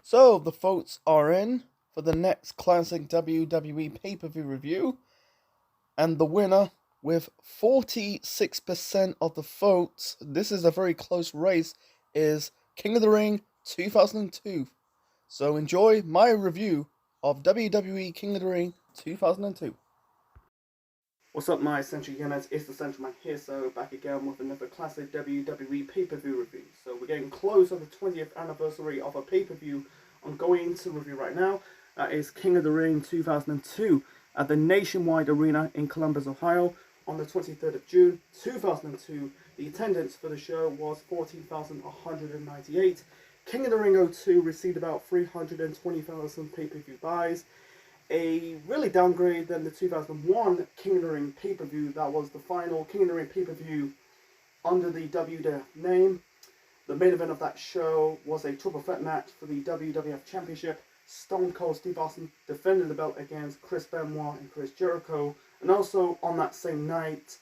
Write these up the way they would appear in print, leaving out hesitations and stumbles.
So the votes are in for the next classic WWE pay-per-view review, and the winner with 46% of the votes, this is a very close race, is King of the Ring 2002. So enjoy my review of WWE King of the Ring 2002. What's up, my Central Units? It's the Central Man here, so back again with another classic WWE pay-per-view review. So we're getting close to the 20th anniversary of a pay-per-view I'm going to review right now. That is King of the Ring 2002 at the Nationwide Arena in Columbus, Ohio on the 23rd of June 2002. The attendance for the show was 14,198. King of the Ring 02 received about 320,000 pay-per-view buys, a really downgrade than the 2001 King of the Ring pay-per-view. That was the final King of the Ring pay-per-view under the WWF name. The main event of that show was a triple threat match for the WWF Championship. Stone Cold Steve Austin defended the belt against Chris Benoit and Chris Jericho. And also on that same night,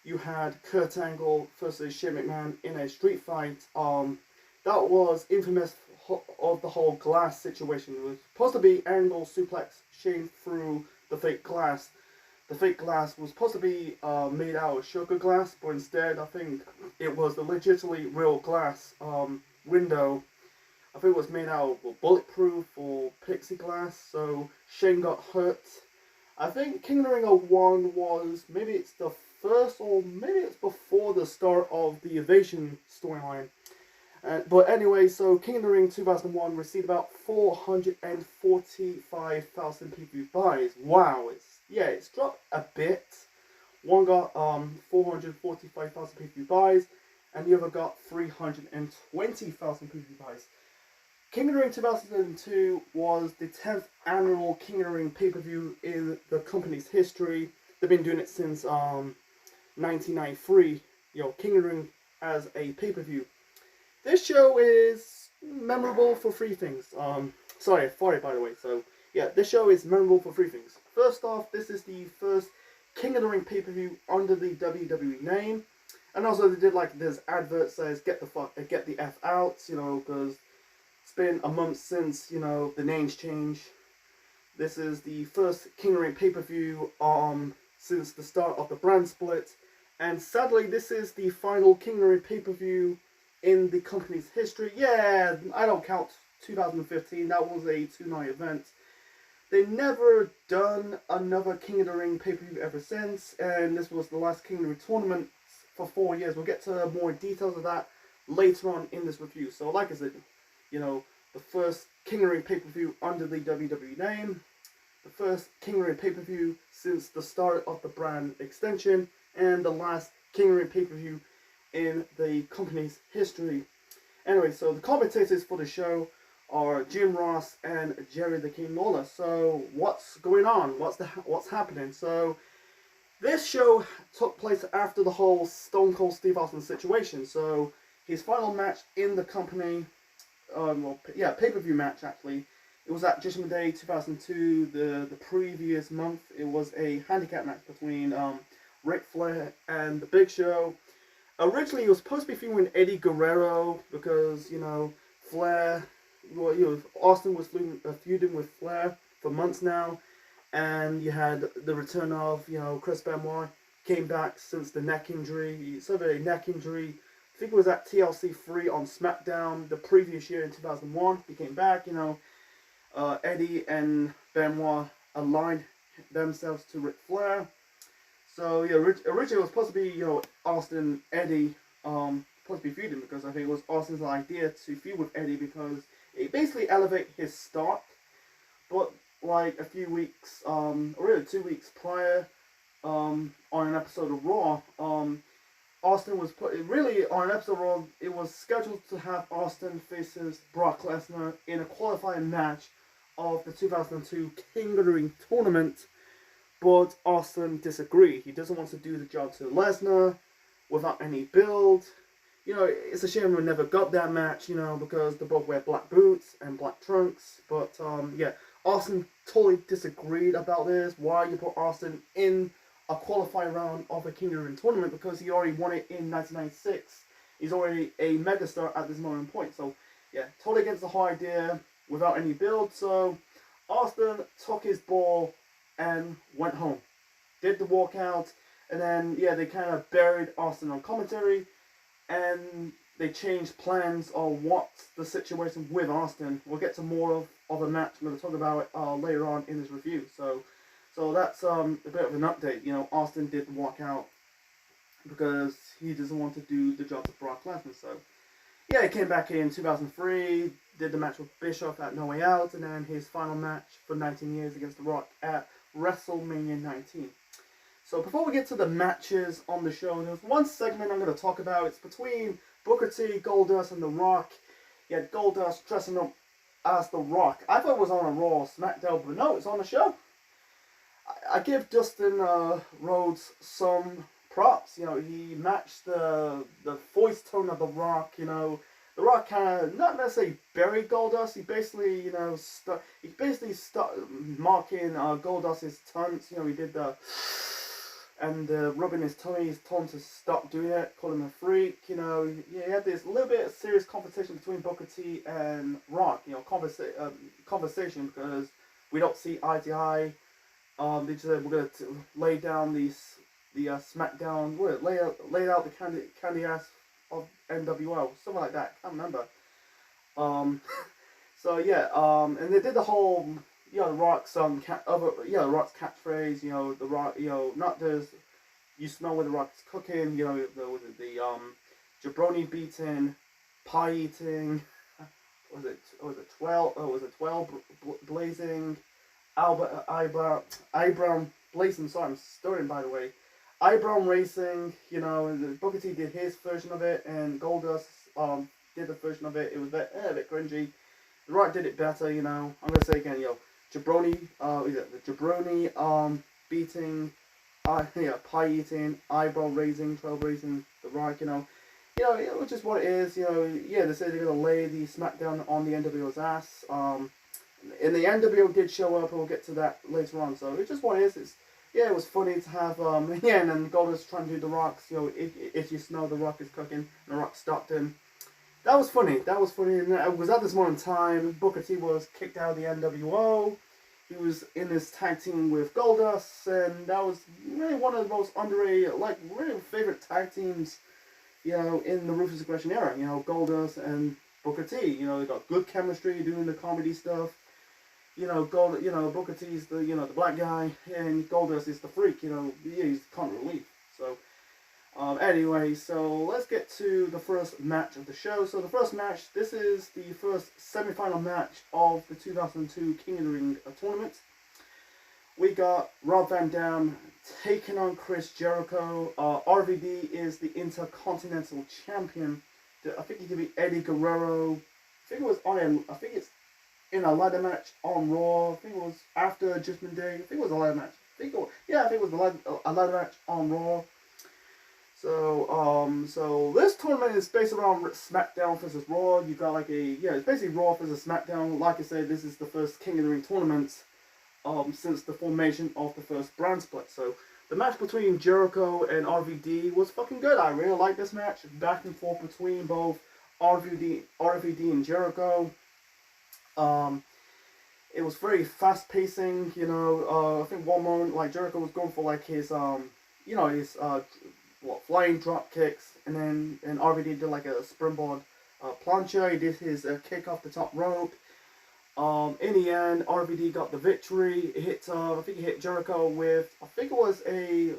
you had Kurt Angle versus Shane McMahon in a street fight. That was infamous of the whole glass situation. It was supposed to be Angle suplex Shane through the fake glass. The fake glass was supposed to be made out of sugar glass, but instead I think it was the legitimately real glass window. I think it was made out of bulletproof or plexiglass, so Shane got hurt. I think King of the Ring 01 was, maybe it's the first or maybe it's before the start of the Evasion storyline. But anyway, so King of the Ring 2001 received about 445,000 PPV buys. Wow, it's dropped a bit. One got 445,000 PPV buys, and the other got 320,000 PPV buys. King of the Ring 2002 was the 10th annual King of the Ring pay-per-view in the company's history. They've been doing it since 1993. King of the Ring as a pay-per-view. This show is memorable for three things. Sorry, by the way. So, yeah, this show is memorable for three things. First off, this is the first King of the Ring pay-per-view under the WWE name. And also they did like this advert says, get the F out, because it's been a month since, the names change. This is the first King of the Ring pay-per-view since the start of the brand split. And sadly, this is the final King of the Ring pay-per-view in the company's history. Yeah, I don't count 2015. That was a two-night event. They've never done another King of the Ring pay-per-view ever since, and this was the last King of the Ring tournament for 4 years. We'll get to more details of that later on in this review. So, like I said, the first King of the Ring pay-per-view under the WWE name, the first King of the Ring pay-per-view since the start of the brand extension, and the last King of the Ring pay-per-view in the company's history. Anyway, so the commentators for the show are Jim Ross and Jerry the King Lawler. So what's going on? What's happening? So this show took place after the whole Stone Cold Steve Austin situation. So his final match in the company, pay-per-view match actually. It was at Judgment Day 2002. The previous month, it was a handicap match between Ric Flair and The Big Show. Originally, it was supposed to be featuring Eddie Guerrero because, Flair, Austin was feuding with Flair for months now. And you had the return of, Chris Benoit, came back since the neck injury. He suffered a neck injury. I think it was at TLC 3 on SmackDown the previous year in 2001. He came back, Eddie and Benoit aligned themselves to Ric Flair. So, yeah, originally it was supposed to be, Austin and Eddie supposed to be feuding because I think it was Austin's idea to feud with Eddie because it basically elevated his stock. But, like, a few weeks, or really 2 weeks prior, on an episode of Raw, Austin was on an episode of Raw, it was scheduled to have Austin faces Brock Lesnar in a qualifying match of the 2002 King of the Ring tournament. But Austin disagreed. He doesn't want to do the job to Lesnar without any build. It's a shame we never got that match, because they both wear black boots and black trunks. But, Austin totally disagreed about this. Why you put Austin in a qualifying round of a King of the Ring tournament? Because he already won it in 1996. He's already a megastar at this moment in point. So, totally against the whole idea without any build. So Austin took his ball and went home. Did the walkout, and then they kind of buried Austin on commentary, and they changed plans on what's the situation with Austin. We'll get to more of a match. I'm going to talk about it later on in this review. So that's a bit of an update. Austin did the walkout because he doesn't want to do the job of Brock Lesnar. So he came back in 2003, did the match with Bischoff at No Way Out, and then his final match for 19 years against The Rock at WrestleMania 19. So before we get to the matches on the show, there's one segment I'm going to talk about. It's between Booker T, Goldust, and The Rock. You had Goldust dressing up as The Rock. I thought it was on a Raw or SmackDown, but no, it's on the show. I give Dustin Rhodes some props. He matched the voice tone of The Rock. The Rock kind of not necessarily buried Goldust. He basically started marking Goldust's stunts. He did the rubbing his tummy. He told him to stop doing it. Called him a freak. He had this little bit of serious conversation between Booker T and Rock. Conversation because we don't see eye to eye. They just said we're gonna lay down the SmackDown. Lay out the candy ass of NWO, something like that. Can't remember. And they did the whole the Rock's the Rock's catchphrase. The Rock. Not just you smell where the Rock's cooking. The jabroni beating, pie eating. Was it 12? Oh, was it 12 blazing? Eyebrow blazing. Sorry, I'm stuttering, by the way. Eyebrow racing. Booker T did his version of it, and Goldust did a version of it. It was a bit cringy. The Rock did it better. I'm gonna say again, jabroni. The jabroni beating. Pie eating, eyebrow raising, 12 raising. The Rock. Which is what it is. They say they're gonna lay the SmackDown on the NWO's ass. And the NWO did show up, and we'll get to that later on. So it's just what it is. It was funny to have and then Goldust trying to do the Rocks. If you smell the Rock is cooking, and the Rock stopped him. That was funny. And it was at this moment in time, Booker T was kicked out of the NWO. He was in this tag team with Goldust, and that was really one of the most underrated, really favorite tag teams, in the Ruthless Aggression era. Goldust and Booker T. They got good chemistry doing the comedy stuff. Booker T's the black guy, and Goldust is the freak. He's comic relief. So, anyway, so let's get to the first match of the show. So the first match, this is the first semi-final match of the 2002 King of the Ring tournament. We got Rob Van Dam taking on Chris Jericho. RVD is the Intercontinental Champion. I think he could be Eddie Guerrero. I think it's in a ladder match on Raw. I think it was after Judgment Day. I think it was a ladder match. I think it was a ladder match on Raw. So this tournament is based around SmackDown versus Raw. You got it's basically Raw versus SmackDown. Like I said, this is the first King of the Ring tournament since the formation of the first brand split. So the match between Jericho and RVD was fucking good. I really like this match. Back and forth between both RVD and Jericho. It was very fast pacing. I think one moment Jericho was going for his flying drop kicks, and then RVD did a springboard plancha. He did his kick off the top rope. In the end, RVD got the victory. He hit, I think he hit Jericho with, I think it was a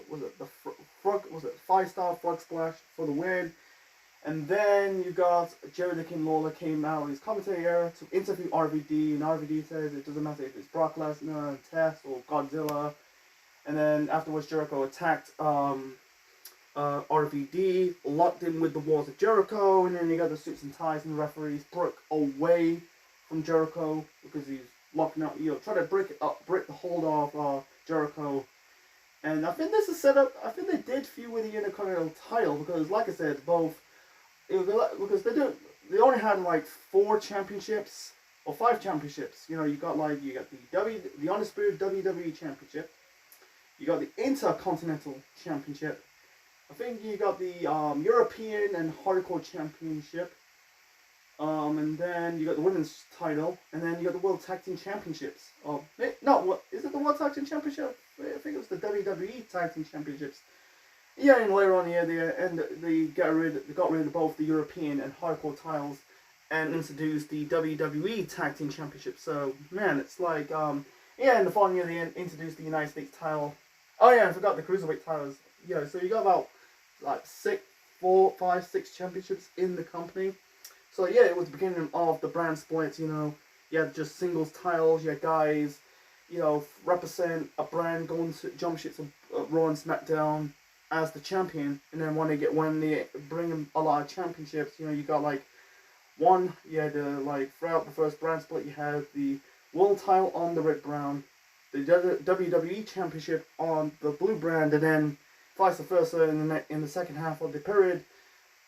5-star frog splash for the win. And then you got Jerry the King Lawler came out with his commentary era to interview RVD, and RVD says it doesn't matter if it's Brock Lesnar, Test, or Godzilla. And then afterwards, Jericho attacked RVD, locked in with the walls of Jericho, and then you got the suits and ties, and the referees broke away from Jericho because he's locking out, trying to break the hold off Jericho. And I think this is set up. I think they did feud with the Intercontinental title because, like I said, because they only had 4 championships or 5 championships. You got the Undisputed WWE Championship. You got the Intercontinental Championship. I think you got the European and Hardcore Championship. And then you got the women's title, and then you got the World Tag Team Championships. No, what is it? The World Tag Team Championship? I think it was the WWE Tag Team Championships. Yeah, and later on, yeah, they got rid of both the European and hardcore titles, and introduced the WWE Tag Team Championship. So man, it's like yeah, and the following year they introduced the United States title. Oh yeah, I forgot the cruiserweight titles. Yeah, so you got about like 6 championships in the company. So yeah, it was the beginning of the brand splits. You know, you had just singles titles. You had guys, you know, represent a brand going to jump ships of Raw and SmackDown as the champion, and then when they bring in a lot of championships, you know, you got like you had like throughout the first brand split, you had the world title on the red brand, the WWE Championship on the blue brand, and then vice versa in the second half of the period,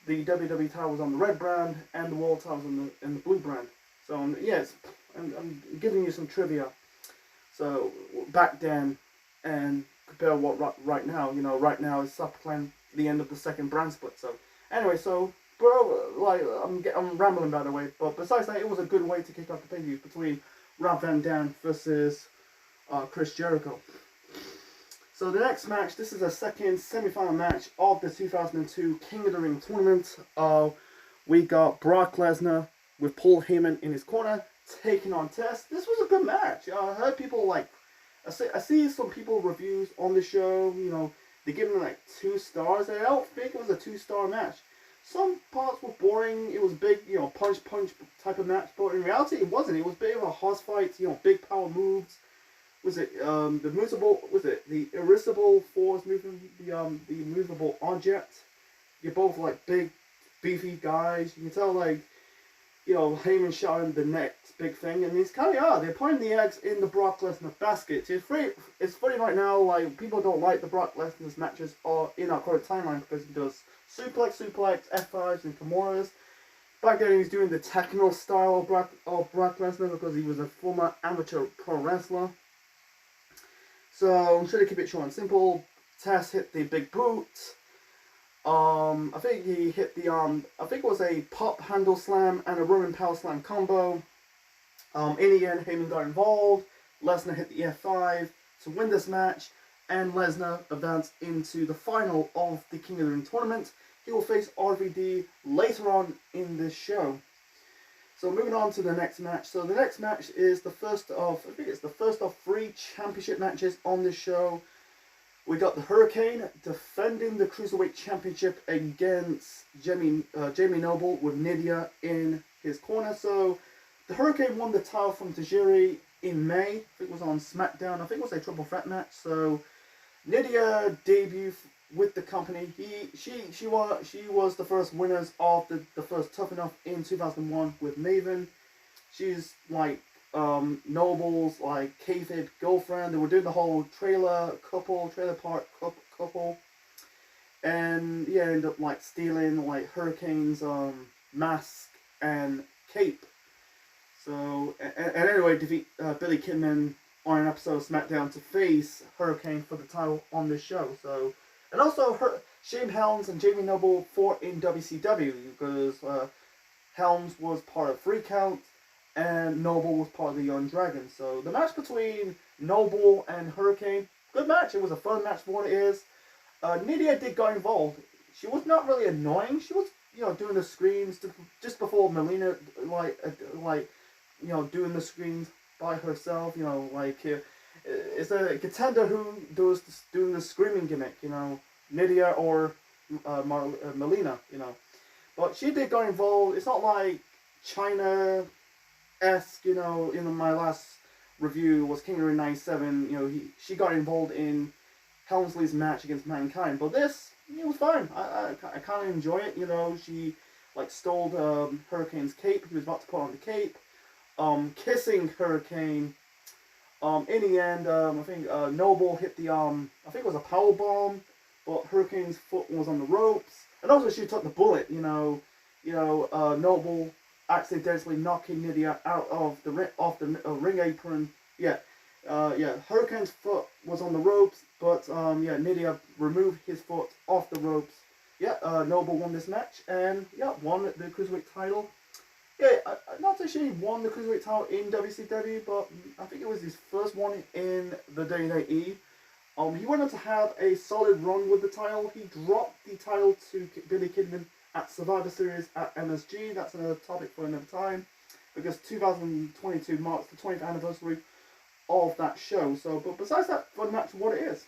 the WWE title was on the red brand and the world title was on the blue brand. So yes, I'm giving you some trivia. So back then, and compare what right now, you know, right now is subsequent the end of the second brand split. So anyway, so bro, like I'm rambling by the way, but besides that, it was a good way to kick off the pay-per-view between Rob Van Dam versus Chris Jericho. So the next match, this is a second semi-final match of the 2002 King of the Ring tournament. We got Brock Lesnar with Paul Heyman in his corner taking on Test. This was a good match. I heard people like. I see some people reviews on the show, you know, they give them like 2 stars. I don't think it was a 2-star match. Some parts were boring. It was big, you know, punch type of match, but in reality it wasn't. It was big of a horse fight, you know, big power moves. Was it the irresistible force moving the movable object? You're both like big, beefy guys. You can tell like, you know, Heyman shouting the next big thing, and these kind of are. They're putting the eggs in the Brock Lesnar basket. It's funny right now, like, people don't like the Brock Lesnar's matches or in our current timeline because he does suplex, F5s, and Kimuras. Back then he was doing the techno style of Brock Lesnar because he was a former amateur pro wrestler. So I'm trying to keep it short and simple. Test hit the big boot. I think he hit the I think it was a pop handle slam and a Roman power slam combo. In the end, Heyman got involved. Lesnar hit the F5 to win this match, and Lesnar advanced into the final of the King of the Ring tournament. He will face RVD later on in this show. So moving on to the next match. So the next match is the first of 3 championship matches on this show. We got the Hurricane defending the Cruiserweight Championship against Jamie Noble with Nidia in his corner. So the Hurricane won the title from Tajiri in May. I think it was on SmackDown. I think it was a triple threat match. So Nidia debuted with the company. She was the first winners of the first Tough Enough in 2001 with Maven. She's like Noble's like kayfabe girlfriend. They were doing the whole trailer park couple, and yeah, ended up like stealing like Hurricane's mask and cape. So and anyway, defeat Billy Kidman on an episode of SmackDown to face Hurricane for the title on this show. So and also Shane Helms and Jamie Noble fought in WCW because Helms was part of 3 Count. And Noble was part of the Young Dragons. So the match between Noble and Hurricane, good match. It was a fun match for what it is. Nidia did get involved. She was not really annoying. She was, you know, doing the screams just before Melina, you know, doing the screams by herself. You know, like it's a contender who doing the screaming gimmick. You know, Nidia or Melina. You know, but she did get involved. It's not like China-esque, you know, in my last review was King of the Ring 97, you know, she got involved in Helmsley's match against Mankind, but this, it was fine. I kind of enjoy it, you know. She like stole Hurricane's cape. He was about to put on the cape, kissing Hurricane. In the end, I think Noble hit the I think it was a power bomb, but Hurricane's foot was on the ropes, and also she took the bullet. Noble accidentally knocking Nidia out of the ring apron. Hurricane's foot was on the ropes, but Nidia removed his foot off the ropes. Noble won this match and won the Cruiserweight title Yeah, I'm not sure he won the Cruiserweight title in WCW, but I think it was his first one in the WWE. He went on to have a solid run with the title. He dropped the title to Billy Kidman at Survivor Series at MSG. That's another topic for another time, because 2022 marks the 20th anniversary of that show. So, but besides that, for the match, what it is.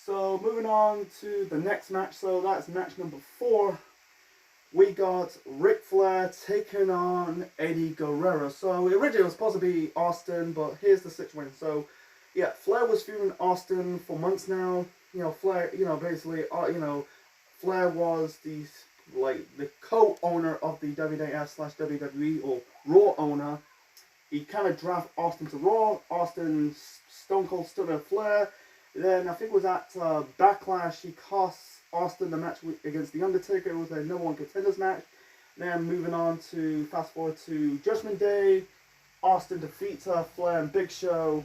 So, moving on to the next match. So, that's match number 4. We got Ric Flair taking on Eddie Guerrero. So, originally it was supposed to be Austin, but here's the situation. So, yeah, Flair was feuding Austin for months now. You know, Flair, basically, Flair was the co-owner of the WWF/WWE, or Raw owner. He kind of drafted Austin to Raw. Austin Stone Cold stood at Flair. Then I think it was at Backlash, he cost Austin the match against The Undertaker. It was a number 1 contenders match. Then moving on to fast forward to Judgment Day. Austin defeats Flair and Big Show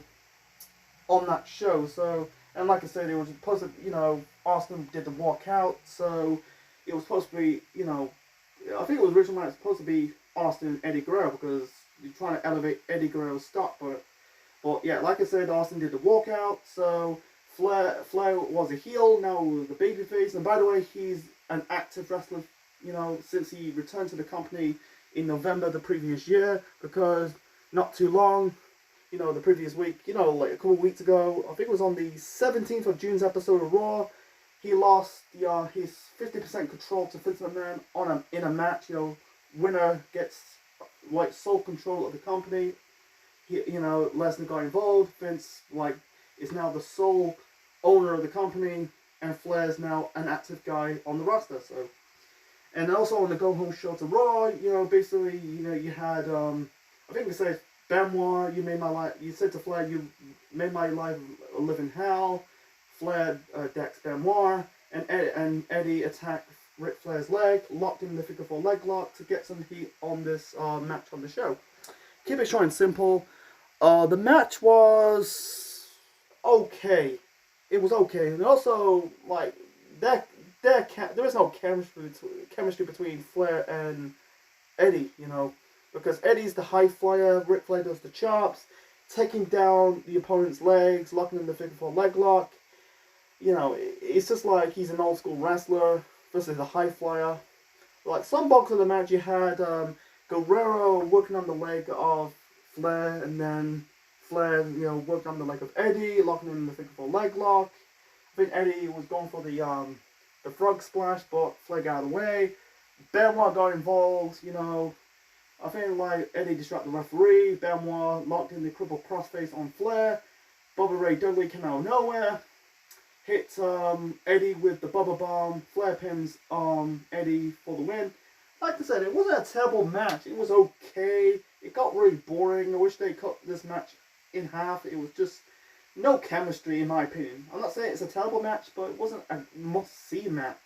on that show. So, and like I said, it was supposed to, Austin did the walkout. So it was supposed to be, I think it was originally supposed to be Austin and Eddie Guerrero, because you're trying to elevate Eddie Guerrero's stock. But yeah, like I said, Austin did the walkout. So Flair was a heel, now was the babyface. And by the way, he's an active wrestler, since he returned to the company in November the previous year, because not too long, the previous week, like a couple of weeks ago, I think it was on the 17th of June's episode of Raw, he lost his 50% control to Vince McMahon in a match. Winner gets sole control of the company. Lesnar got involved. Vince is now the sole owner of the company, and Flair's now an active guy on the roster. So, and also on the Go Home show to Raw, basically, you had I think it says, Benoit, you said to Flair, you made my life a living hell. Flair decks Benoit, and Eddie attacked Ric Flair's leg, locked him in the figure 4 leg lock to get some heat on this match on the show. Keep it short and simple. The match was okay. It was okay, and also there is no chemistry between Flair and Eddie. Because Eddie's the high flyer, Ric Flair does the chops, taking down the opponent's legs, locking in the figure 4 leg lock. It's just like he's an old school wrestler versus a high flyer. Some bulk of the match, you had Guerrero working on the leg of Flair, and then Flair, worked on the leg of Eddie, locking him in the figure 4 leg lock. I think Eddie was going for the frog splash, but Flair got out of the way. Benoit got involved, I think Eddie distracted the referee. Benoit locked in the crippled crossface on Flair. Bubba Ray Dudley came out of nowhere, hit Eddie with the Bubba Bomb. Flair pins Eddie for the win. Like I said, it wasn't a terrible match. It was okay. It got really boring. I wish they cut this match in half. It was just no chemistry, in my opinion. I'm not saying it's a terrible match, but it wasn't a must-see match.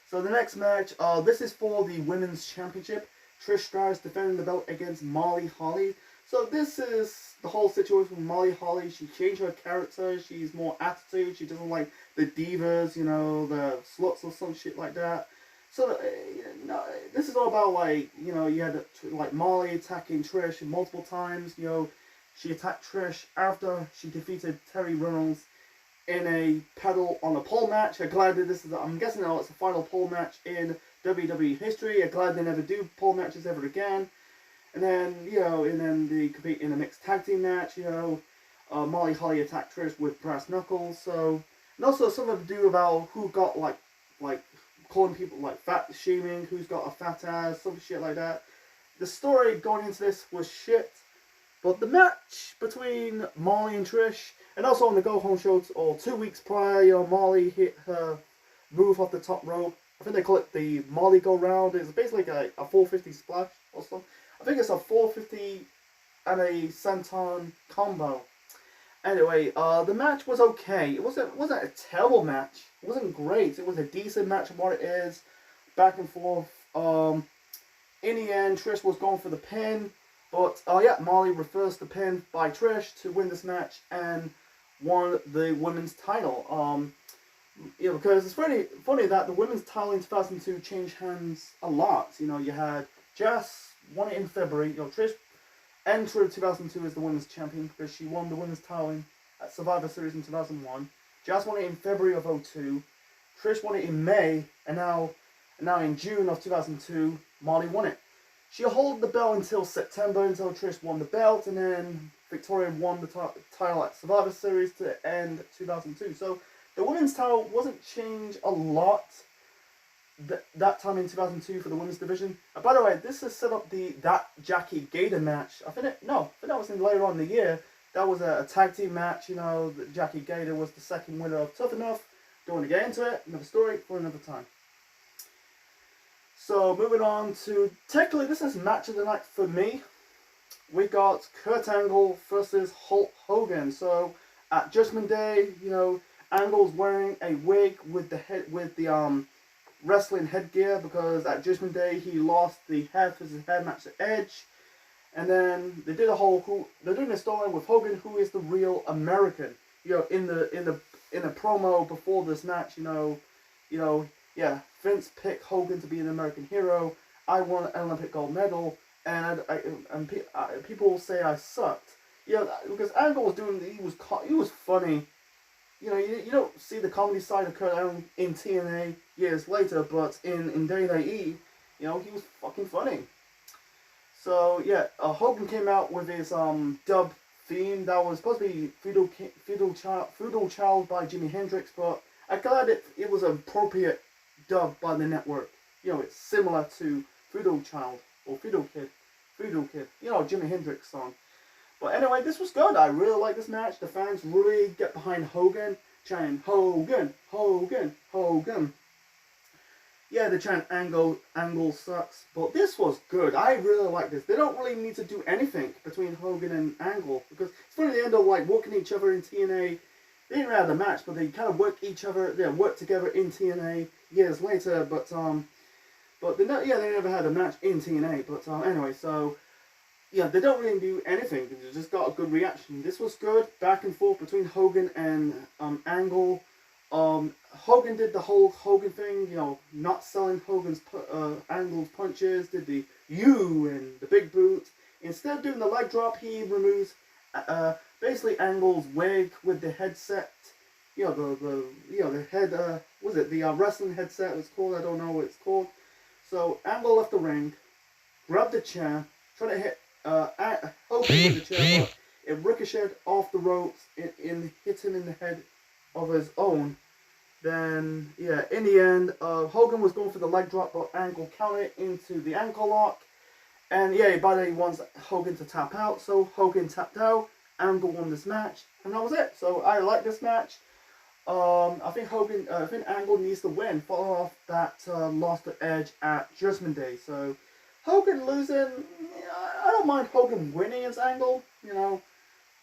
So the next match, this is for the Women's Championship. Trish Stratus defending the belt against Molly Holly. So this is the whole situation with Molly Holly. She changed her character. She's more attitude. She doesn't like the divas, the sluts or some shit like that. So this is all about you had Molly attacking Trish multiple times. She attacked Trish after she defeated Terry Reynolds in a pedal on a pole match. I'm glad that I'm guessing now it's the final pole match in WWE history. I'm glad they never do pole matches ever again. And then they compete in a mixed tag team match. Molly Holly attacked Trish with brass knuckles. So, and also something to do about who got like calling people fat shaming, who's got a fat ass, some shit like that. The story going into this was shit. But the match between Molly and Trish, and also on the Go Home show, or 2 weeks prior, Molly hit her move off the top rope. I think they call it the Molly Go Round. It's basically like a 450 splash or something. I think it's a 450 and a senton combo. Anyway, the match was okay. It wasn't a terrible match. It wasn't great. It was a decent match of what it is. Back and forth. In the end, Trish was going for the pin. But, Molly reversed the pin by Trish to win this match and won the women's title. Yeah, because it's funny that the women's title in 2002 changed hands a lot. You know, you had Jess won it in February. You know, Trish entered 2002 as the women's champion because she won the women's title at Survivor Series in 2001. Jess won it in February of 2002. Trish won it in May, and now in June of 2002, Molly won it. She held the belt until September, until Trish won the belt, and then Victoria won the title at Survivor Series to end 2002. So the women's title wasn't changed a lot that time in 2002 for the women's division. By the way, this has set up that Jackie Gator match. I think that was in later on in the year. That was a tag team match. You know, Jackie Gator was the second winner of Tough Enough. Don't want to get into it. Another story for another time. So moving on to, technically this is match of the night for me. We got Kurt Angle versus Hulk Hogan. So at Judgment Day, you know, Angle's wearing a wig with the wrestling headgear because at Judgment Day he lost the hair versus hair match to Edge. And then they did they're doing a story with Hogan, who is the real American. You know, in a promo before this match, you know, yeah, Vince picked Hogan to be an American hero. I won an Olympic gold medal, and people say I sucked. You know, because Angle was he was funny. You know, you don't see the comedy side of Kurt Angle in TNA years later, but in WWE, you know, he was fucking funny. So yeah, Hogan came out with his dub theme that was supposed to be Feudal Child by Jimi Hendrix, but I'm glad it was an appropriate dub by the network. You know, it's similar to Feudal Child or Feudal Kid. You know, Jimi Hendrix song. But anyway, this was good. I really like this match. The fans really get behind Hogan, chanting Hogan, Hogan, Hogan. Yeah, the chant Angle sucks, but this was good. I really like this. They don't really need to do anything between Hogan and Angle because it's funny they end up like working each other in TNA. They didn't really have a match, but they kind of work together in TNA years later. But they never had a match in TNA. But anyway, so yeah, they don't really do anything. They just got a good reaction. This was good, back and forth between Hogan and Angle. Hogan did the whole Hogan thing, you know, not selling Angle's punches, did the U and the big boot. Instead of doing the leg drop, he removes basically Angle's wig with the headset. You know, the head, the wrestling headset it's called, I don't know what it's called. So Angle left the ring, grabbed the chair, trying to hit Hogan with the chair, but it ricocheted off the ropes and hit him in the head of his own. Then, yeah, in the end, Hogan was going for the leg drop, but Angle countered into the ankle lock. And yeah, by then he wants Hogan to tap out, so Hogan tapped out. Angle won this match, and that was it. So I like this match. I think Angle needs to win, follow off that loss to Edge at Judgment Day. So Hogan losing, I don't mind Hogan winning as Angle, you know,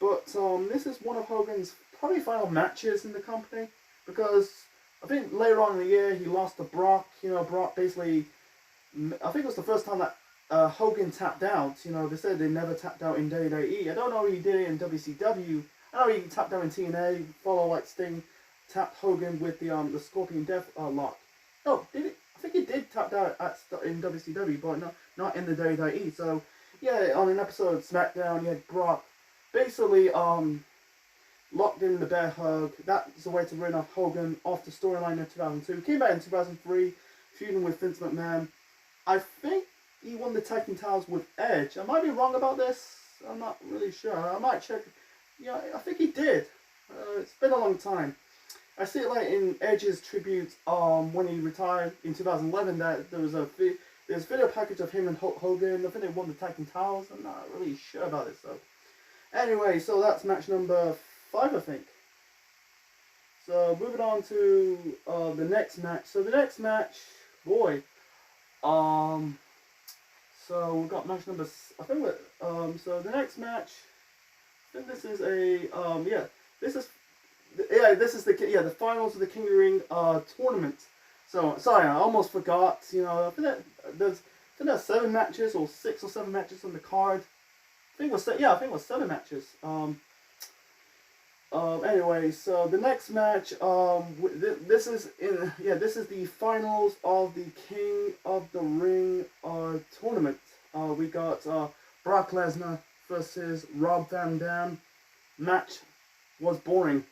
but this is one of Hogan's probably final matches in the company. Because I think later on in the year he lost to Brock. You know, Brock basically, I think it was the first time that Hogan tapped out. You know, they said they never tapped out in WWE. I don't know if he did it in WCW. I know he tapped out in TNA. Follow like Sting tapped Hogan with the Scorpion Death lock. No, did it? I think he did tap out in WCW, but not in the WWE. So yeah, on an episode of SmackDown, you had Brock basically locked in the bear hug. That's the way to win off Hogan off the storyline in 2002. Came back in 2003, feuding with Vince McMahon. I think he won the tag team titles with Edge. I might be wrong about this. I'm not really sure. I might check. Yeah, I think he did. It's been a long time. I see it like in Edge's tribute when he retired in 2011 that there's a video package of him and Hulk Hogan. I think they won the tag team titles. I'm not really sure about it. So anyway, so that's match number 5, I think. So moving on to the next match. So the next match, boy, so we got match number. So the next match. I think this is the finals of the King of the Ring tournament. So sorry, I almost forgot. You know, I think there's 7 matches or 6 or 7 matches on the card. I think it was 7 matches. Anyway, so the next match, this is the finals of the King of the Ring tournament. We got Brock Lesnar versus Rob Van Dam. Match was boring.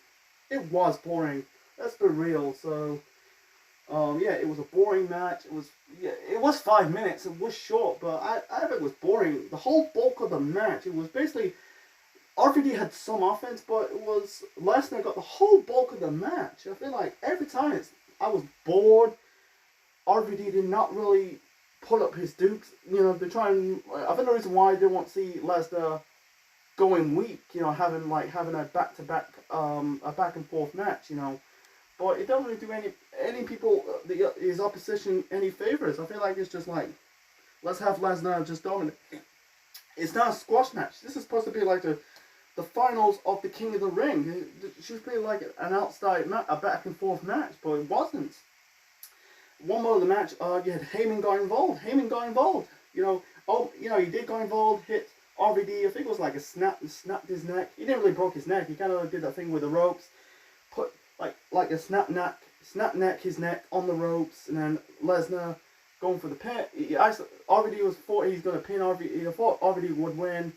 It was boring. Let's be real. So, yeah, it was a boring match. It was 5 minutes. It was short, but I think it was boring. The whole bulk of the match, it was basically. RVD had some offense, but it was Lesnar got the whole bulk of the match. I feel like every time I was bored. RVD did not really pull up his dukes. You know, they're trying. I think the reason why they won't see Lesnar going weak, you know, having a back to back, a back and forth match, you know. But it don't really do any people his opposition any favors. I feel like it's just like, let's have Lesnar just dominate. It's not a squash match. This is supposed to be like the finals of the King of the Ring. It should be like an outside a back and forth match, but it wasn't. One more of the match, you had Heyman got involved. You know, he did go involved, hit RVD. I think it was like snapped his neck. He didn't really broke his neck. He kind of did that thing with the ropes, put like a snap neck his neck on the ropes, and then Lesnar going for the pin. RVD thought he's gonna pin RVD. He thought RVD would win.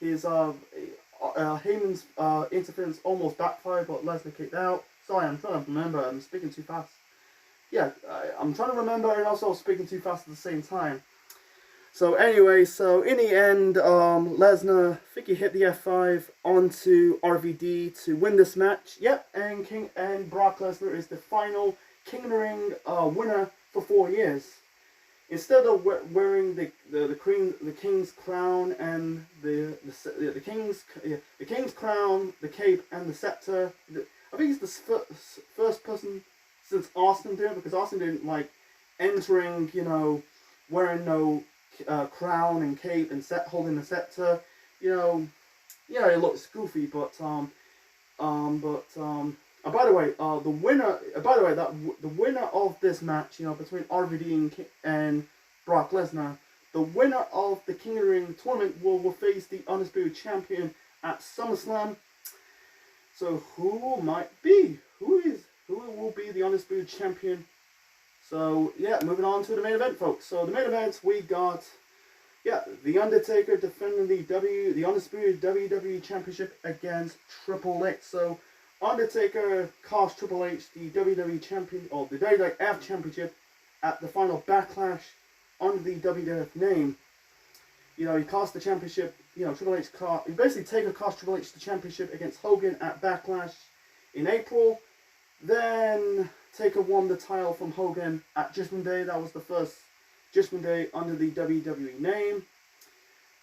His Heyman's interference almost backfired, but Lesnar kicked out. Sorry, I'm trying to remember. I'm speaking too fast. Yeah, I'm trying to remember and also speaking too fast at the same time. So anyway, so in the end, Lesnar, I think he hit the F5 onto RVD to win this match. Yep, and Brock Lesnar is the final King of the Ring winner for 4 years. Instead of wearing the king's crown and the king's crown, the cape and the scepter, I think he's the first person since Austin did it, because Austin didn't like entering, you know, wearing no crown and cape and holding the scepter. You know, yeah, it looks goofy, but by the way, the winner. By the way, the winner of this match, you know, between RVD and Brock Lesnar, the winner of the King of the Ring tournament will face the Undisputed Champion at SummerSlam. So who might be? Who will be the Undisputed Champion? So yeah, moving on to the main event, folks. So the main event, we got, yeah, The Undertaker defending the Undisputed WWE Championship against Triple H. So Undertaker cost Triple H the WWE Champion, or the WWF Championship, at the final Backlash under the WWF name. You know, he cost the championship. You know, Taker cost Triple H the championship against Hogan at Backlash in April. Then Taker won the title from Hogan at Judgment Day. That was the first Judgment Day under the WWE name.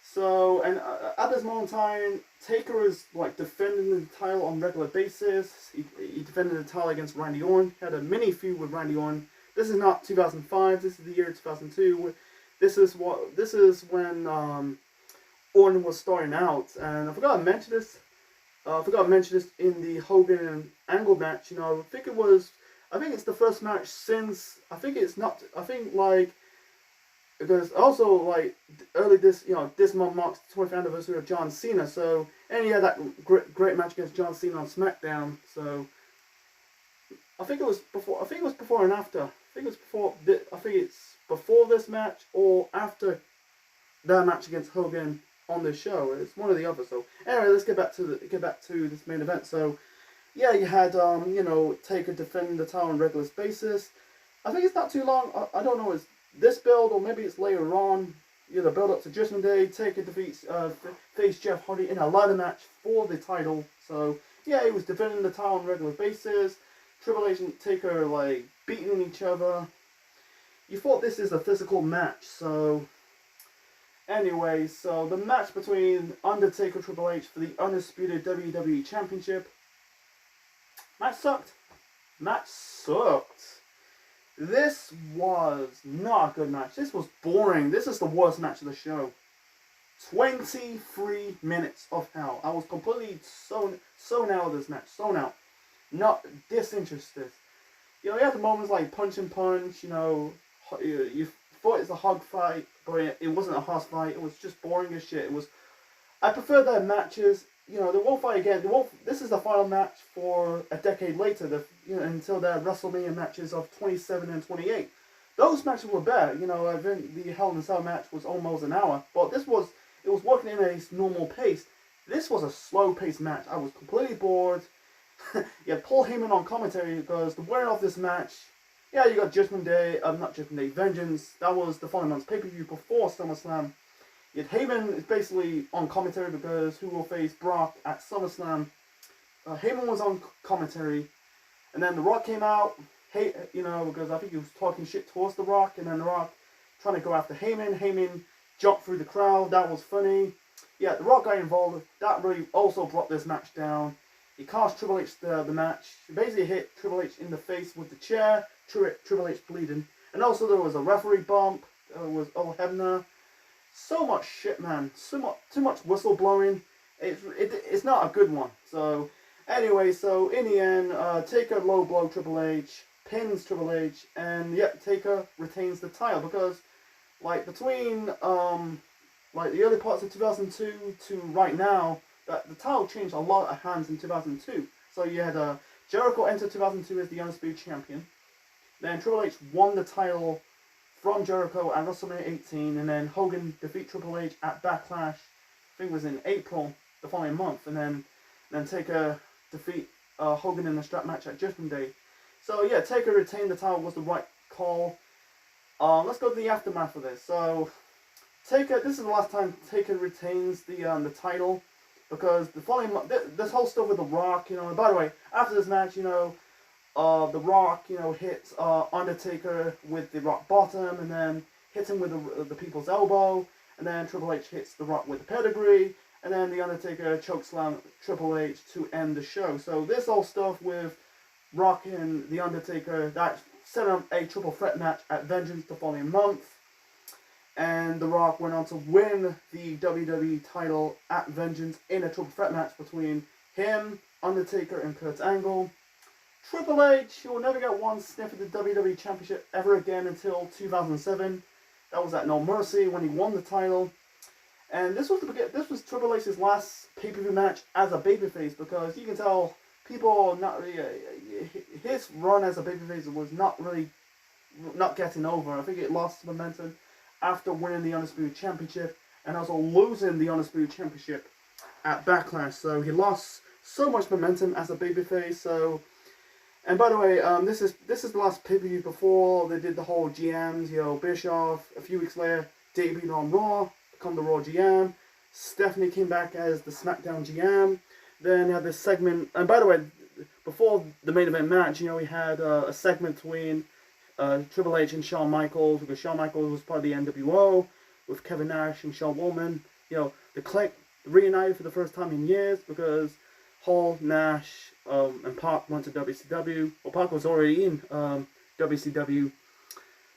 So, and at this moment in time, Taker is like defending the title on a regular basis. He defended the title against Randy Orton. He had a mini feud with Randy Orton. This is not 2005. This is the year 2002. This is when Orton was starting out. And I forgot to mention this. In the Hogan and Angle match. You know, I think it's the first match since. Because also, like, this month marks the 20th anniversary of John Cena. So, and he had that great match against John Cena on SmackDown. So, I think it's before and after. I think it's before this match or after that match against Hogan on this show. It's one or the other. So, anyway, let's get back to this main event. So, yeah, you had Taker defending the title on a regular basis. I think it's not too long. I don't know. It's this build, or maybe it's later on, the build up to Judgment Day. Taker defeats face Jeff Hardy in a ladder match for the title. So yeah, he was defending the title on a regular basis. Triple H and Taker like beating each other. You thought this is a physical match. So anyway, so the match between Undertaker and Triple H for the Undisputed WWE Championship. Match sucked. This was not a good match. This was boring. This is the worst match of the show. 23 minutes of hell. I was completely sewn out of this match. Sewn out. Not disinterested. You know, you had the moments like punch and punch. You know, you thought it's a hog fight, but it wasn't a horse fight. It was just boring as shit. I prefer their matches they won't fight again. This is the final match for a decade later. Until the WrestleMania matches of 27 and 28. Those matches were better. I think the Hell in a Cell match was almost an hour, but it was working in a normal pace. This was a slow-paced match. I was completely bored. You had Paul Heyman on commentary because the winner of this match, yeah, you got Judgment Day, not Judgment Day, Vengeance. That was the following month's pay-per-view before SummerSlam. Yet Heyman is basically on commentary because who will face Brock at SummerSlam. Heyman was on commentary, and then The Rock came out. Because I think he was talking shit towards The Rock, and then The Rock trying to go after Heyman. Heyman jumped through the crowd. That was funny. Yeah, The Rock got involved. That really also brought this match down. He cost Triple H the match. He basically hit Triple H in the face with the chair. Triple H bleeding. And also there was a referee bump. There was Hebner. So much shit, man. Too much whistle blowing. It's not a good one. So anyway, so in the end, Taker low blow Triple H, pins Triple H, and yep, Taker retains the title because, like, between like the early parts of 2002 to right now, the title changed a lot of hands in 2002. So you had Jericho enter 2002 as the Undisputed Champion. Then Triple H won the title from Jericho at WrestleMania 18, and then Hogan defeat Triple H at Backlash. I think it was in April the following month, and then Taker defeat Hogan in the strap match at Judgment Day. So yeah, Taker retained the title was the right call. Let's go to the aftermath of this. So Taker, this is the last time Taker retains the title, because the following this whole stuff with The Rock, and by the way, after this match, The Rock, hits Undertaker with the rock bottom, and then hits him with the people's elbow, and then Triple H hits The Rock with the pedigree, and then the Undertaker chokeslam Triple H to end the show. So this whole stuff with Rock and the Undertaker, that set up a triple threat match at Vengeance the following month. And The Rock went on to win the WWE title at Vengeance in a triple threat match between him, Undertaker, and Kurt Angle. Triple H, he will never get one sniff at the WWE Championship ever again until 2007. That was at No Mercy when he won the title. And this was Triple H's last pay-per-view match as a babyface, because you can tell people not really, his run as a babyface was not getting over. I think it lost momentum after winning the Undisputed Championship and also losing the Undisputed Championship at Backlash. So he lost so much momentum as a babyface. So, and by the way, this is the last pay-per-view before they did the whole GMs. Bischoff a few weeks later debuted on Raw, become the Raw GM. Stephanie came back as the SmackDown GM. Then you had this segment, and by the way, before the main event match, we had a segment between Triple H and Shawn Michaels, because Shawn Michaels was part of the NWO, with Kevin Nash and Shawn Waltman. The Clique reunited for the first time in years, because Hall, Nash, and Pac went to WCW. Well, Pac was already in WCW.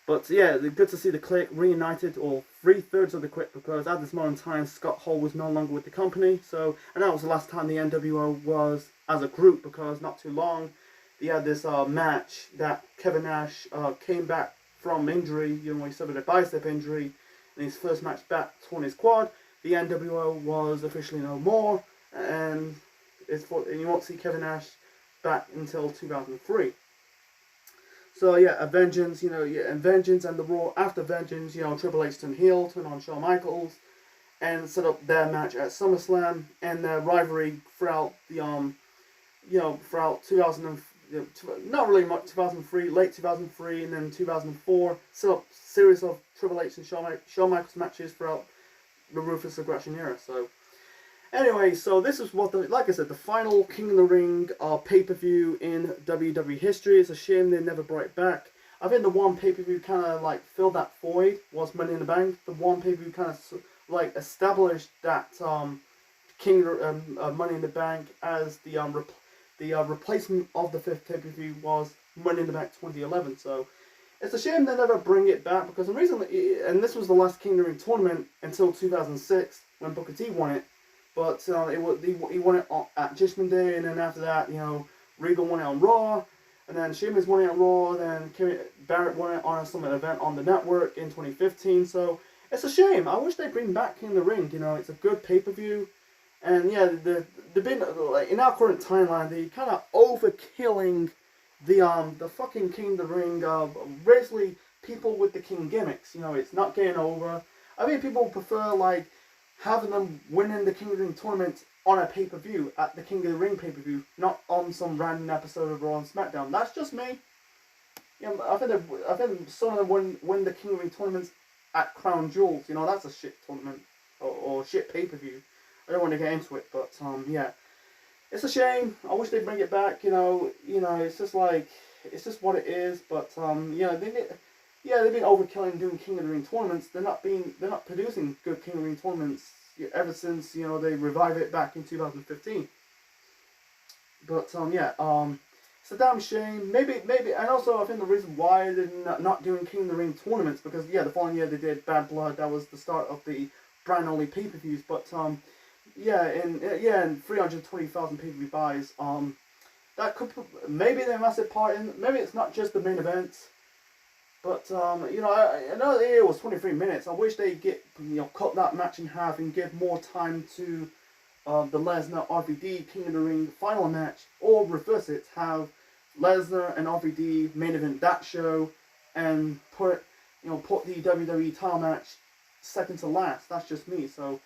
But yeah, good to see the Clique reunited, or 3/3 of the Clique, because at this moment in time, Scott Hall was no longer with the company. So, and that was the last time the NWO was as a group, because not too long, they had this match that Kevin Nash came back from injury. He suffered a bicep injury in his first match back, torn his quad. The NWO was officially no more, and you won't see Kevin Nash back until 2003. So yeah, a Vengeance, and Vengeance and the Raw after Vengeance, Triple H turned heel, turned on Shawn Michaels, and set up their match at SummerSlam, and their rivalry throughout the throughout 2000, not really much 2003, late 2003, and then 2004, set up series of Triple H and Shawn Michaels matches throughout the Ruthless Aggression era. So anyway, so this is like I said, the final King of the Ring pay-per-view in WWE history. It's a shame they never brought it back. I think the one pay-per-view kind of like filled that void was Money in the Bank. The one pay-per-view kind of like established that Money in the Bank as the replacement of the fifth pay-per-view was Money in the Bank 2011. So it's a shame they never bring it back, because recently, and this was the last King of the Ring tournament until 2006 when Booker T won it. But he won it at Judgment Day, and then after that, Regal won it on Raw, and then Sheamus won it on Raw, then Barrett won it on some event on the network in 2015. So it's a shame. I wish they'd bring back King of the Ring. It's a good pay-per-view, And yeah, they've been like, in our current timeline, they kind of overkilling the fucking King of the Ring. Basically, people with the King gimmicks. You know, it's not getting over. I mean, people prefer like having them winning the King of the Ring tournament on a pay-per-view at the King of the Ring pay-per-view, not on some random episode of Raw and SmackDown. That's just me. Yeah, I think some of them win the King of the Ring tournaments at Crown Jewels. You know, that's a shit tournament or shit pay-per-view. I don't want to get into it, but yeah, it's a shame. I wish they'd bring it back. It's just like it's just what it is. But they've been overkilling doing King of the Ring tournaments. They're not producing good King of the Ring tournaments ever since they revived it back in 2015. But it's a damn shame. Maybe, and also I think the reason why they're not doing King of the Ring tournaments because the following year they did Bad Blood. That was the start of the brand only pay-per-views. But and 320,000 pay-per-view buys. That could maybe they're a massive part in. Maybe it's not just the main event, but I know it was 23 minutes. I wish they cut that match in half and give more time to the Lesnar RVD King of the Ring final match, or reverse it, have Lesnar and RVD main event that show, and put the WWE title match second to last. That's just me. So.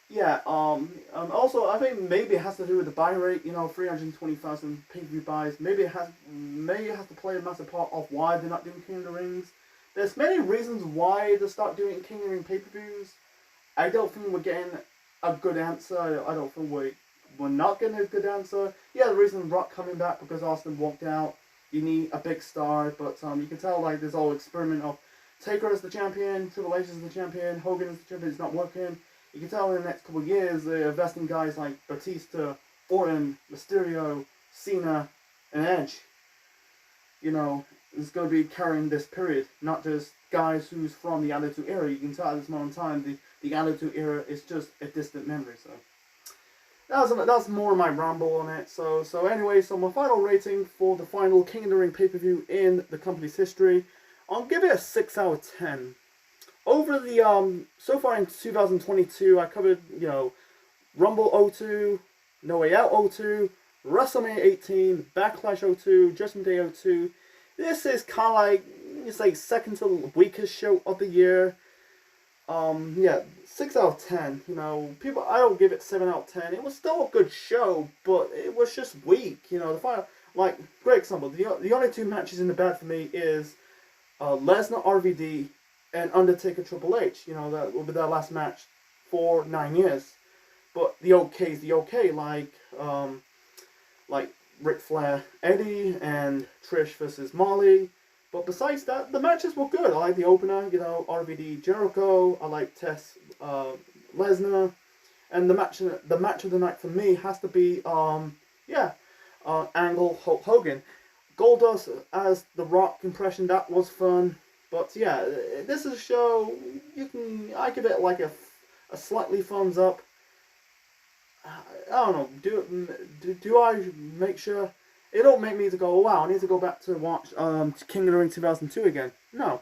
Yeah, also, I think maybe it has to do with the buy rate, 320,000 pay-per-view buys. Maybe it has to play a massive part of why they're not doing King of the Rings. There's many reasons why they start doing King of the Ring pay-per-views. I don't think we're getting a good answer. I don't think we're not getting a good answer. Yeah, the reason Rock coming back because Austin walked out. You need a big star, but you can tell like this whole experiment of Taker as the champion, Triple H as the champion, Hogan as the champion is not working. You can tell in the next couple of years they're investing guys like Batista, Orton, Mysterio, Cena, and Edge. It's going to be carrying this period, not just guys who's from the Attitude Era. You can tell at this moment in time the Attitude Era is just a distant memory. So that's more of my ramble on it. So anyway, so my final rating for the final King of the Ring pay-per-view in the company's history, I'll give it a 6 out of 10. Over the so far in 2022, I covered Rumble 02, No Way Out 02, WrestleMania 18, Backlash 02, Judgment Day 02. This is kind of like it's like second to the weakest show of the year. 6 out of 10. People, I don't give it 7 out of 10. It was still a good show, but it was just weak. The final, like great example. The only two matches in the bad for me is Lesnar RVD. And Undertaker Triple H, that will be their last match for 9 years. But the okay is the okay, like Ric Flair, Eddie, and Trish versus Molly. But besides that, the matches were good. I like the opener, RVD Jericho. I like Tess Lesnar, and the match of the night for me has to be Angle Hulk Hogan. Goldust as the Rock impression, that was fun. But yeah, this is a show, I give it like a slightly thumbs up. I don't know, do I make sure, it don't make me to go, wow, I need to go back to watch King of the Ring 2002 again. No,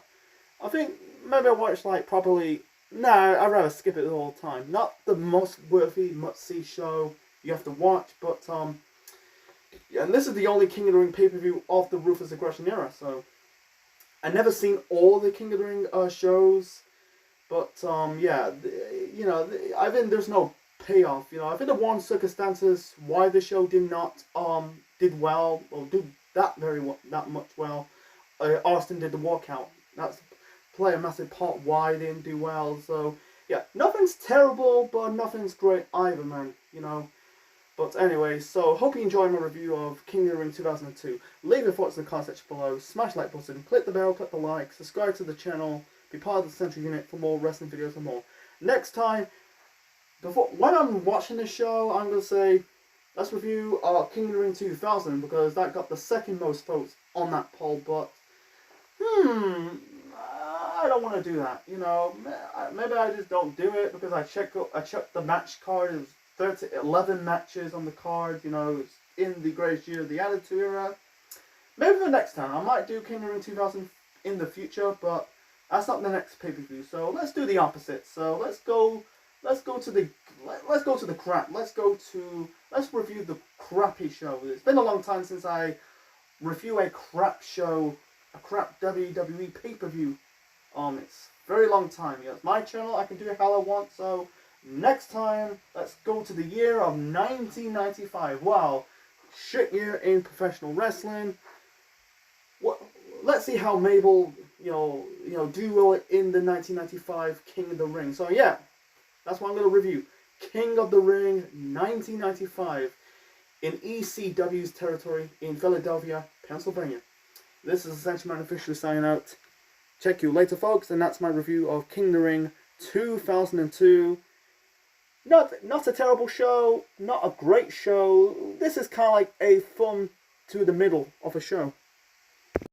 I think maybe I watch like probably, I'd rather skip it the whole time. Not the most worthy, must-see show you have to watch, but and this is the only King of the Ring pay-per-view of the Ruthless Aggression era, so I've never seen all the King of the Ring shows, but I think there's no payoff. I think the one circumstances why the show did not did well or do that much well. Austin did the walkout. That's play a massive part why they didn't do well. So yeah, nothing's terrible, but nothing's great either, man. But anyway, so hope you enjoyed my review of King of the Ring 2002. Leave your thoughts in the comment section below, smash the like button, click the bell, click the like, subscribe to the channel, be part of the Central Unit for more wrestling videos and more. Next time, when I'm watching this show, I'm going to say, let's review King of the Ring 2000, because that got the second most votes on that poll, but, I don't want to do that, maybe I just don't do it, because I checked the match card, 11 matches on the card, it's in the greatest year of the Attitude Era. Maybe for next time, I might do King of the Ring 2000 in the future, but that's not the next pay-per-view, so let's do the opposite. So let's go to the let's go to the crap. Let's review the crappy show. It's been a long time since I review a crap show, a crap WWE pay-per-view. It's a very long time. Yeah, it's my channel. I can do how I want. So next time, let's go to the year of 1995. Wow, shit year in professional wrestling. Let's see how Mabel, do well in the 1995 King of the Ring. So yeah, that's what I'm going to review. King of the Ring 1995 in ECW's territory in Philadelphia, Pennsylvania. This is Essential Man officially signing out. Check you later, folks, and that's my review of King of the Ring 2002. Not a terrible show, not a great show. This is kind of like a fun to the middle of a show.